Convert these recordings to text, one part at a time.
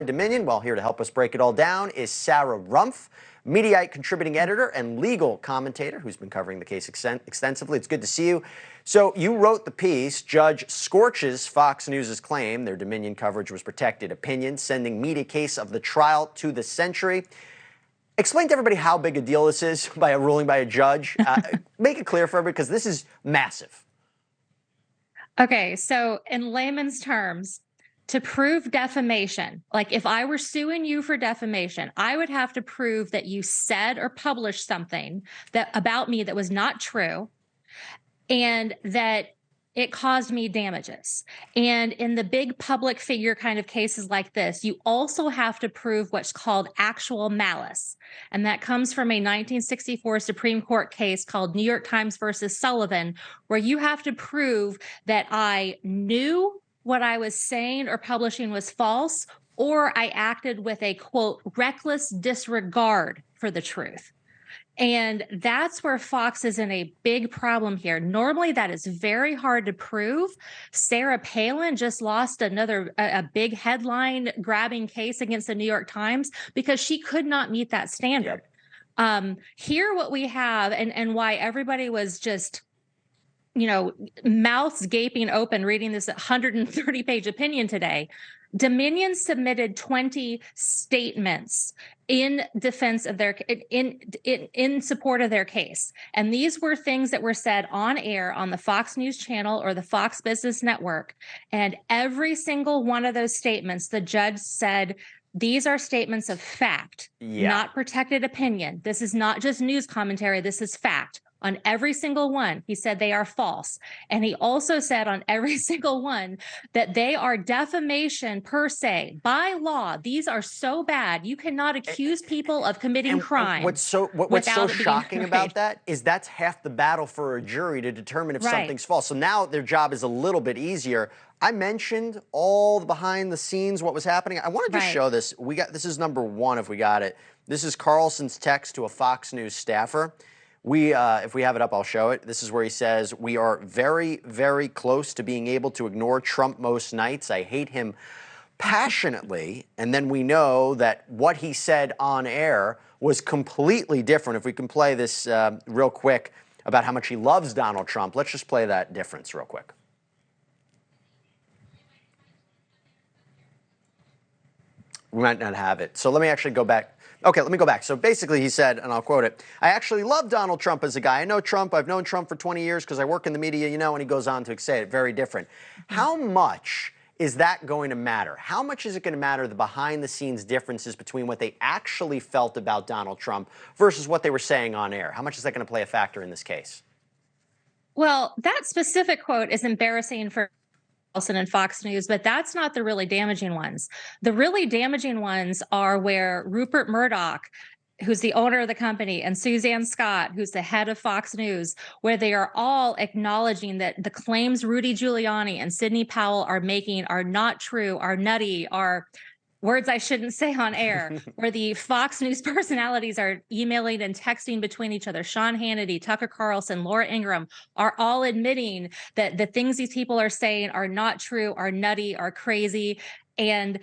Dominion. Well, here to help us break it all down is Sarah Rumpf, Mediaite contributing editor and legal commentator who's been covering the case extensively. It's good to see you. So you wrote the piece, Judge Scorches Fox News' claim their Dominion coverage was protected opinion, sending media case of the trial to the century. Explain to everybody how big a deal this is by a ruling by a judge. Make it clear for everybody, because this is massive. Okay, so in layman's terms, to prove defamation, like if I were suing you for defamation, I would have to prove that you said or published something that about me that was not true and that it caused me damages. And in the big public figure kind of cases like this, you also have to prove what's called actual malice. And that comes from a 1964 Supreme Court case called New York Times versus Sullivan, where you have to prove that I knew what I was saying or publishing was false, or I acted with a, quote, reckless disregard for the truth. And that's where Fox is in a big problem here. Normally, that is very hard to prove. Sarah Palin just lost a big headline grabbing case against the New York Times because she could not meet that standard. Here, what we have and why everybody was just, mouths gaping open reading this 130-page opinion today. Dominion submitted 20 statements in defense of their in support of their case. And these were things that were said on air on the Fox News Channel or the Fox Business Network. And every single one of those statements, the judge said, these are statements of fact, not protected opinion. This is not just news commentary. This is fact. On every single one, he said they are false. And he also said on every single one that they are defamation per se. By law, these are so bad, you cannot accuse people of committing crime. What's so shocking about that is that's half the battle for a jury to determine if something's false. So now their job is a little bit easier. I mentioned all the behind the scenes, what was happening. I want to just show this. This is number one, if we got it. This is Carlson's text to a Fox News staffer. If we have it up, I'll show it. This is where he says, "We are very, very close to being able to ignore Trump most nights. I hate him passionately." And then we know that what he said on air was completely different. If we can play this real quick about how much he loves Donald Trump. Let's just play that difference real quick. We might not have it. So let me actually go back. Okay, let me go back. So basically he said, and I'll quote it, "I actually love Donald Trump as a guy. I know Trump. I've known Trump for 20 years because I work in the media, and he goes on to say it. Very different." How much is that going to matter? How much is it going to matter, the behind-the-scenes differences between what they actually felt about Donald Trump versus what they were saying on air? How much is that going to play a factor in this case? Well, that specific quote is embarrassing for Carlson and Fox News, but that's not the really damaging ones. The really damaging ones are where Rupert Murdoch, who's the owner of the company, and Suzanne Scott, who's the head of Fox News, where they are all acknowledging that the claims Rudy Giuliani and Sidney Powell are making are not true, are nutty, are words I shouldn't say on air, where the Fox News personalities are emailing and texting between each other. Sean Hannity, Tucker Carlson, Laura Ingraham are all admitting that the things these people are saying are not true, are nutty, are crazy. And,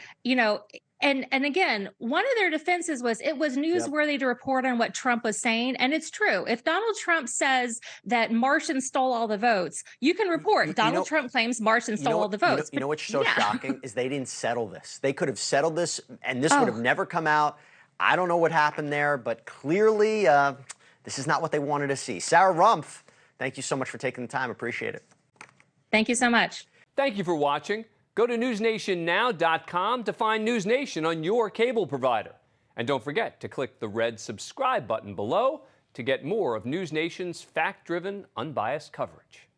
and again, one of their defenses was it was newsworthy to report on what Trump was saying. And it's true. If Donald Trump says that Martians stole all the votes, you can report Donald Trump claims Martians stole all the votes. You know what's so shocking is they didn't settle this. They could have settled this and this would have never come out. I don't know what happened there, but clearly this is not what they wanted to see. Sarah Rumpf, thank you so much for taking the time. Appreciate it. Thank you so much. Thank you for watching. Go to newsnationnow.com to find NewsNation on your cable provider. And don't forget to click the red subscribe button below to get more of NewsNation's fact-driven, unbiased coverage.